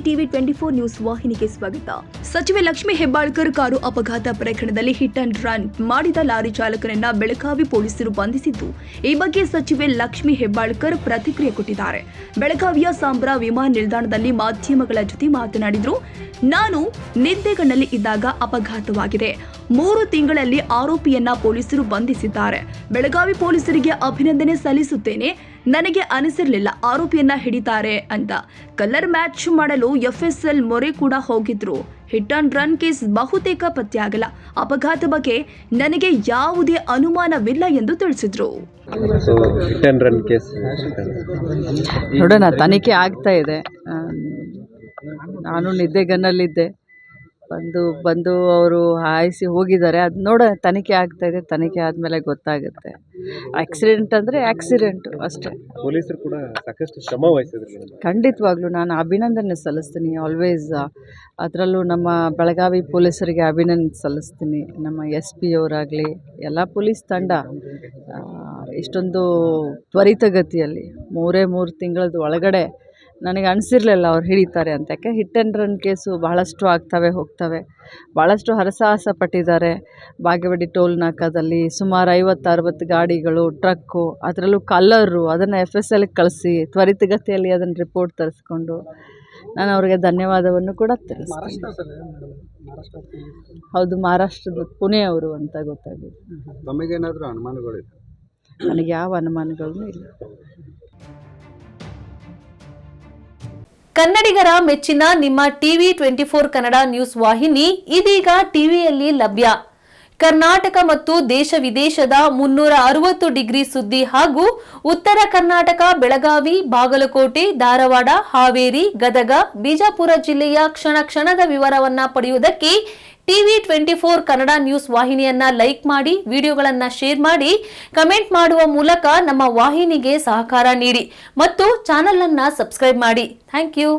TV 24 news ವಾಹಿನಿಗೆ ಸ್ವಾಗತ. ಸಚಿವೆ ಲಕ್ಷ್ಮಿ ಹೆಬ್ಬಾಳ್ಕರ್ ಕಾರು ಅಪಘಾತ ಪ್ರಕರಣದಲ್ಲಿ ಹಿಟ್ ಅಂಡ್ ರನ್ ಮಾಡಿದ ಲಾರಿ ಚಾಲಕನನ್ನ ಬೆಳಗಾವಿ ಪೊಲೀಸರು ಬಂಧಿಸಿದ್ದು, ಈ ಬಗ್ಗೆ ಸಚಿವೆ ಲಕ್ಷ್ಮಿ ಹೆಬ್ಬಾಳ್ಕರ್ ಪ್ರತಿಕ್ರಿಯೆ ಕೊಟ್ಟಿದ್ದಾರೆ. ಬೆಳಗಾವಿಯ ಸಾಂಬ್ರಾ ವಿಮಾನ ನಿಲ್ದಾಣದಲ್ಲಿ ಮಾಧ್ಯಮಗಳ ಜೊತೆ ಮಾತನಾಡಿದ್ರು. ನಾನು ನಿದ್ದೆಗಣ್ಣಲ್ಲಿ ಇದ್ದಾಗ ಅಪಘಾತವಾಗಿದೆ. 3 ತಿಂಗಳಲ್ಲಿ ಆರೋಪಿಯನ್ನ ಪೊಲೀಸರು ಬಂಧಿಸಿದ್ದಾರೆ. ಬೆಳಗಾವಿ ಪೊಲೀಸರಿಗೆ ಅಭಿನಂದನೆ ಸಲ್ಲಿಸುತ್ತೇನೆ. ನನಗೆ ಅನಿಸಿರಲಿಲ್ಲ ಆರೋಪಿಯನ್ನ ಹಿಡಿತಾರೆ ಅಂತ. ಕಲರ್ ಮ್ಯಾಚ್ ಮಾಡಲು FSL ಮೊರೆ ಕೂಡ ಹೋಗಿದ್ರು. ಹಿಟ್ ಅಂಡ್ ರನ್ ಕೇಸ್ ಬಹುತೇಕ ಪತ್ತೆಯಾಗಲ್ಲ. ಅಪಘಾತ ಬಗ್ಗೆ ನನಗೆ ಯಾವುದೇ ಅನುಮಾನವಿಲ್ಲ ಎಂದು ತಿಳಿಸಿದ್ರು. ನೋಡೋಣ, ತನಿಖೆ ಆಗ್ತಾ ಇದೆ. ನಾನು ನಿದ್ದೆಗನ್ನಲ್ಲಿದ್ದೆ. ಬಂದು ಅವರು ಹಾಯಿಸಿ ಹೋಗಿದ್ದಾರೆ. ಅದು ನೋಡೋಣ, ತನಿಖೆ ಆಗ್ತಾ ಇದೆ. ತನಿಖೆ ಆದಮೇಲೆ ಗೊತ್ತಾಗುತ್ತೆ. ಆಕ್ಸಿಡೆಂಟ್ ಅಂದರೆ ಆಕ್ಸಿಡೆಂಟು ಅಷ್ಟೇ. ಪೊಲೀಸರು ಕೂಡ ಸಾಕಷ್ಟು ಶ್ರಮ ವಹಿಸಿದ್ರು. ಖಂಡಿತವಾಗ್ಲೂ ನಾನು ಅಭಿನಂದನೆ ಸಲ್ಲಿಸ್ತೀನಿ. ಆಲ್ವೇಸ್ ಅದರಲ್ಲೂ ನಮ್ಮ ಬೆಳಗಾವಿ ಪೊಲೀಸರಿಗೆ ಅಭಿನಂದನೆ ಸಲ್ಲಿಸ್ತೀನಿ. ನಮ್ಮ SP ಅವರಾಗಲಿ, ಎಲ್ಲ ಪೊಲೀಸ್ ತಂಡ ಇಷ್ಟೊಂದು ತ್ವರಿತಗತಿಯಲ್ಲಿ 3 ತಿಂಗಳದ ಒಳಗಡೆ ನನಗೆ ಅನಿಸಿರಲಿಲ್ಲ ಅವ್ರು ಹಿಡಿತಾರೆ ಅಂತ. ಯಾಕೆ ಹಿಟ್ ಆ್ಯಂಡ್ ರನ್ ಕೇಸು ಬಹಳಷ್ಟು ಆಗ್ತವೆ ಹೋಗ್ತವೆ. ಭಾಳಷ್ಟು ಹರಸಾಹಸ ಪಟ್ಟಿದ್ದಾರೆ. ಬಾಗೇವಾಡಿ ಟೋಲ್ ನಾಕಾದಲ್ಲಿ ಸುಮಾರು 50-60 ಗಾಡಿಗಳು, ಟ್ರಕ್ಕು, ಅದರಲ್ಲೂ ಕಲ್ಲರು, ಅದನ್ನು FSL ಕಳಿಸಿ ತ್ವರಿತಗತಿಯಲ್ಲಿ ಅದನ್ನು ರಿಪೋರ್ಟ್ ತರಿಸ್ಕೊಂಡು ನಾನು ಅವ್ರಿಗೆ ಧನ್ಯವಾದವನ್ನು ಕೂಡ ತಿಳಿಸ್ತೀನಿ. ಹೌದು, ಮಹಾರಾಷ್ಟ್ರದ ಪುಣೆ ಅವರು ಅಂತ ಗೊತ್ತಾಗಿದೆ. ತಮಗೇನಾದರೂ ಅನುಮಾನಗಳಿದೆ? ನನಗೆ ಯಾವ ಅನುಮಾನಗಳೂ ಇಲ್ಲ. ಕನ್ನಡಿಗರ ಮೆಚ್ಚಿನ ನಿಮ್ಮ ಟಿವಿ 24 ಕನ್ನಡ ನ್ಯೂಸ್ ವಾಹಿನಿ ಇದೀಗ ಟಿವಿಯಲ್ಲಿ ಲಭ್ಯ. ಕರ್ನಾಟಕ ಮತ್ತು ದೇಶ ವಿದೇಶದ 360 ಡಿಗ್ರಿ ಸುದ್ದಿ ಹಾಗೂ ಉತ್ತರ ಕರ್ನಾಟಕ, ಬೆಳಗಾವಿ, ಬಾಗಲಕೋಟೆ, ಧಾರವಾಡ, ಹಾವೇರಿ, ಗದಗ, ಬಿಜಾಪುರ ಜಿಲ್ಲೆಯ ಕ್ಷಣ ಕ್ಷಣದ ವಿವರವನ್ನ ಪಡೆಯುವುದಕ್ಕೆ ಟಿವಿ 24 ಕನ್ನಡ ನ್ಯೂಸ್ ವಾಹಿನಿಯನ್ನ ಲೈಕ್ ಮಾಡಿ, ವಿಡಿಯೋಗಳನ್ನ ಶೇರ್ ಮಾಡಿ, ಕಮೆಂಟ್ ಮಾಡುವ ಮೂಲಕ ನಮ್ಮ ವಾಹಿನಿಗೆ ಸಹಕಾರ ನೀಡಿ ಮತ್ತು ಚಾನೆಲ್ ಅನ್ನ ಸಬ್ಸ್ಕ್ರೈಬ್ ಮಾಡಿ. Thank you.